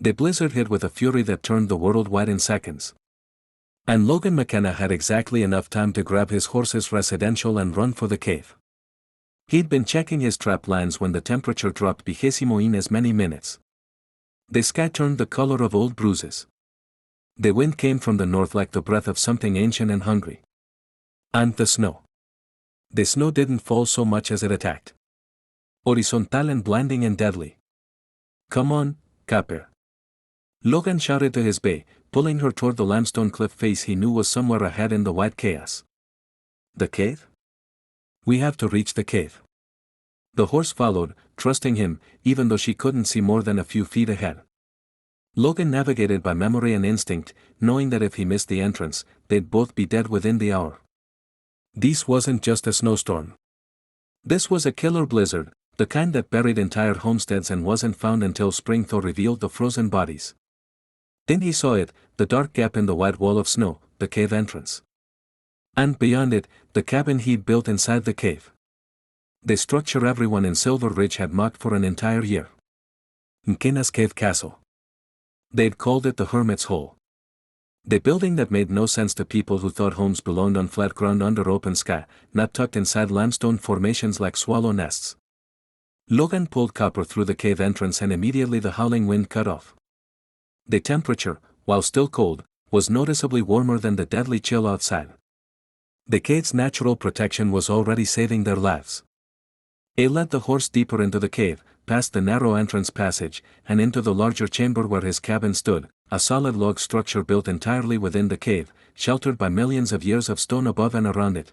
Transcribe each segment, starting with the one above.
The blizzard hit with a fury that turned the world white in seconds. And Logan McKenna had exactly enough time to grab his horse's residential and run for the cave. He'd been checking his trap lines when the temperature dropped bigésimo in as many minutes. The sky turned the color of old bruises. The wind came from the north like the breath of something ancient and hungry. And the snow. The snow didn't fall so much as it attacked. Horizontal and blinding and deadly. Come on, Capper. Logan shouted to his bay, pulling her toward the limestone cliff face he knew was somewhere ahead in the white chaos. The cave? We have to reach the cave. The horse followed, trusting him, even though she couldn't see more than a few feet ahead. Logan navigated by memory and instinct, knowing that if he missed the entrance, they'd both be dead within the hour. This wasn't just a snowstorm. This was a killer blizzard, the kind that buried entire homesteads and wasn't found until spring thaw revealed the frozen bodies. Then he saw it, the dark gap in the white wall of snow, the cave entrance. And beyond it, the cabin he'd built inside the cave. The structure everyone in Silver Ridge had mocked for an entire year. Mkena's Cave Castle. They'd called it the Hermit's Hole. The building that made no sense to people who thought homes belonged on flat ground under open sky, not tucked inside limestone formations like swallow nests. Logan pulled Copper through the cave entrance and immediately the howling wind cut off. The temperature, while still cold, was noticeably warmer than the deadly chill outside. The cave's natural protection was already saving their lives. It led the horse deeper into the cave, past the narrow entrance passage, and into the larger chamber where his cabin stood, a solid log structure built entirely within the cave, sheltered by millions of years of stone above and around it.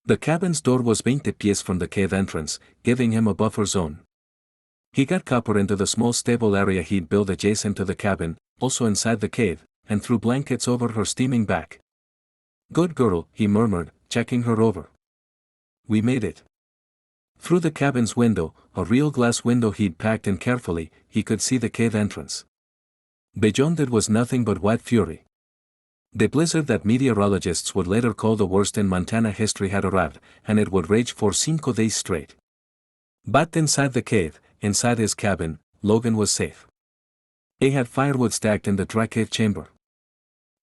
The cabin's door was 20 pies from the cave entrance, giving him a buffer zone. He got Copper into the small stable area he'd built adjacent to the cabin, also inside the cave, and threw blankets over her steaming back. "Good girl," he murmured, checking her over. "We made it." Through the cabin's window, a real glass window he'd packed in carefully, he could see the cave entrance. Beyond it was nothing but white fury. The blizzard that meteorologists would later call the worst in Montana history had arrived, and it would rage for 5 days straight. But inside the cave, inside his cabin, Logan was safe. He had firewood stacked in the dry cave chamber.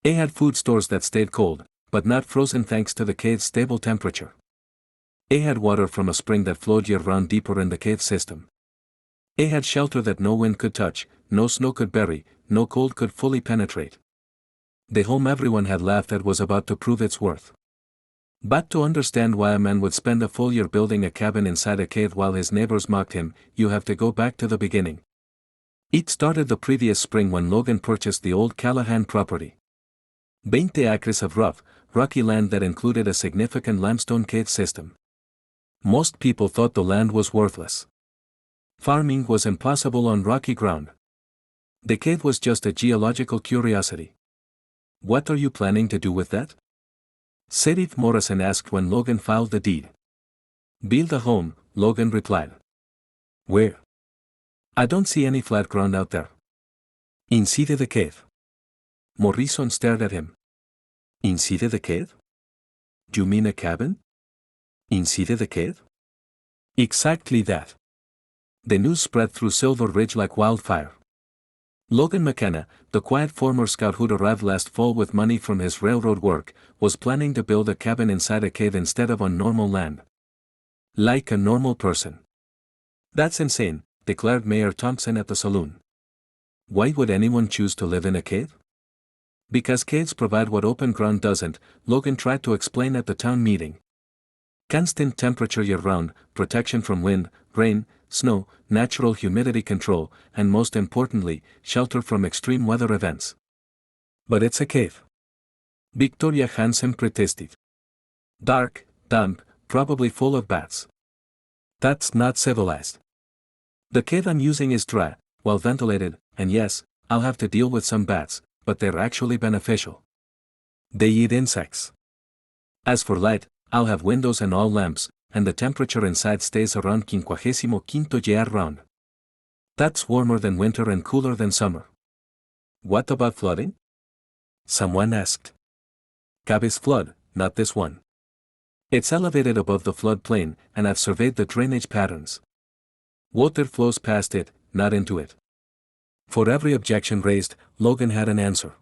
He had food stores that stayed cold, but not frozen thanks to the cave's stable temperature. He had water from a spring that flowed year-round deeper in the cave system. He had shelter that no wind could touch, no snow could bury, no cold could fully penetrate. The home everyone had laughed at was about to prove its worth. But to understand why a man would spend a full year building a cabin inside a cave while his neighbors mocked him, you have to go back to the beginning. It started the previous spring when Logan purchased the old Callahan property. 20 acres of rough, rocky land that included a significant limestone cave system. Most people thought the land was worthless. Farming was impossible on rocky ground. The cave was just a geological curiosity. "What are you planning to do with that?" Serif Morrison asked when Logan filed the deed. "Build a home," Logan replied. "Where?" "I don't see any flat ground out there." "Inside the cave." Morrison stared at him. "Inside the cave? You mean a cabin? Inside the cave?" "Exactly that." The news spread through Silver Ridge like wildfire. Logan McKenna, the quiet former scout who'd arrived last fall with money from his railroad work, was planning to build a cabin inside a cave instead of on normal land. Like a normal person. "That's insane," declared Mayor Thompson at the saloon. "Why would anyone choose to live in a cave?" "Because caves provide what open ground doesn't," Logan tried to explain at the town meeting. "Constant temperature year-round, protection from wind, rain, snow, natural humidity control, and most importantly, shelter from extreme weather events." "But it's a cave." Victoria Hansen protested. "Dark, damp, probably full of bats. That's not civilized. The cave I'm using is dry, well ventilated, and yes, I'll have to deal with some bats, but they're actually beneficial. They eat insects. As for light, I'll have windows and all lamps, and the temperature inside stays around 55 year-round. That's warmer than winter and cooler than summer." "What about flooding?" someone asked. "Cave's flood, not this one. It's elevated above the floodplain, and I've surveyed the drainage patterns. Water flows past it, not into it. For every objection raised, Logan had an answer.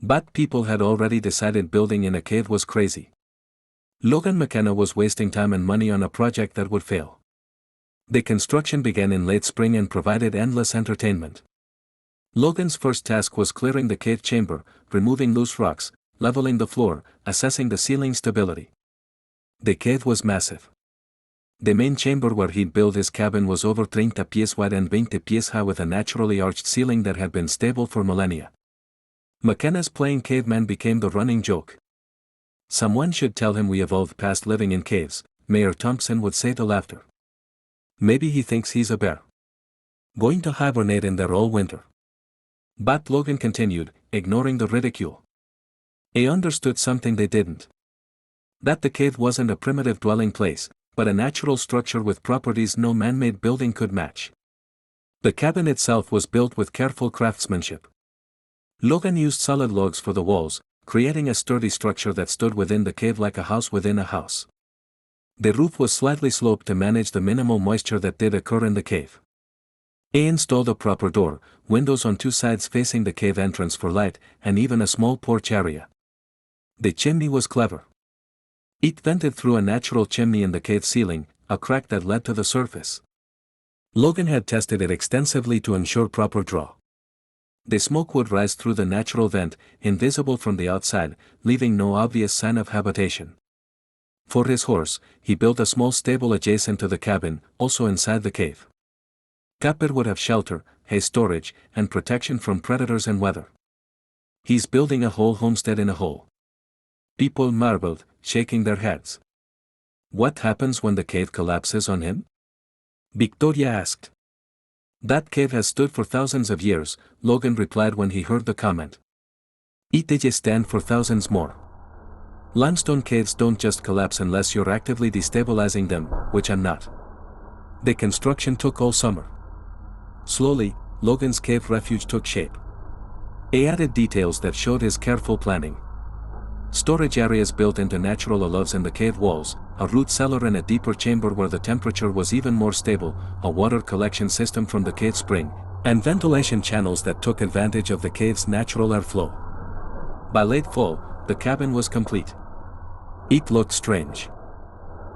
But people had already decided building in a cave was crazy. Logan McKenna was wasting time and money on a project that would fail. The construction began in late spring and provided endless entertainment. Logan's first task was clearing the cave chamber, removing loose rocks, leveling the floor, assessing the ceiling stability. The cave was massive. The main chamber where he'd built his cabin was over 30 pies wide and 20 pies high with a naturally arched ceiling that had been stable for millennia. McKenna's playing caveman became the running joke. Someone should tell him we evolved past living in caves, Mayor Thompson would say to laughter. Maybe he thinks he's a bear. Going to hibernate in there all winter. But Logan continued, ignoring the ridicule. He understood something they didn't. That the cave wasn't a primitive dwelling place, but a natural structure with properties no man-made building could match. The cabin itself was built with careful craftsmanship. Logan used solid logs for the walls, creating a sturdy structure that stood within the cave like a house within a house. The roof was slightly sloped to manage the minimal moisture that did occur in the cave. He installed a proper door, windows on two sides facing the cave entrance for light, and even a small porch area. The chimney was clever. It vented through a natural chimney in the cave ceiling, a crack that led to the surface. Logan had tested it extensively to ensure proper draw. The smoke would rise through the natural vent, invisible from the outside, leaving no obvious sign of habitation. For his horse, he built a small stable adjacent to the cabin, also inside the cave. Capper would have shelter, hay storage, and protection from predators and weather. He's building a whole homestead in a hole. People marveled, shaking their heads. What happens when the cave collapses on him? Victoria asked. That cave has stood for thousands of years, Logan replied when he heard the comment. It'll stand for thousands more. Limestone caves don't just collapse unless you're actively destabilizing them, which I'm not. The construction took all summer. Slowly, Logan's cave refuge took shape. He added details that showed his careful planning. Storage areas built into natural alloves in the cave walls, a root cellar in a deeper chamber where the temperature was even more stable, a water collection system from the cave spring, and ventilation channels that took advantage of the cave's natural airflow. By late fall, the cabin was complete. It looked strange.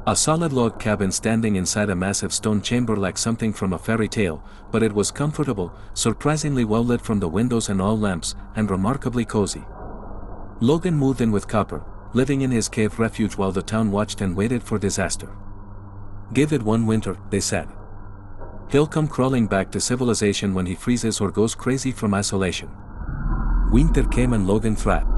A solid log cabin standing inside a massive stone chamber like something from a fairy tale, but it was comfortable, surprisingly well lit from the windows and all lamps, and remarkably cozy. Logan moved in with Copper, living in his cave refuge while the town watched and waited for disaster. Give it one winter, they said. He'll come crawling back to civilization when he freezes or goes crazy from isolation. Winter came and Logan thrived.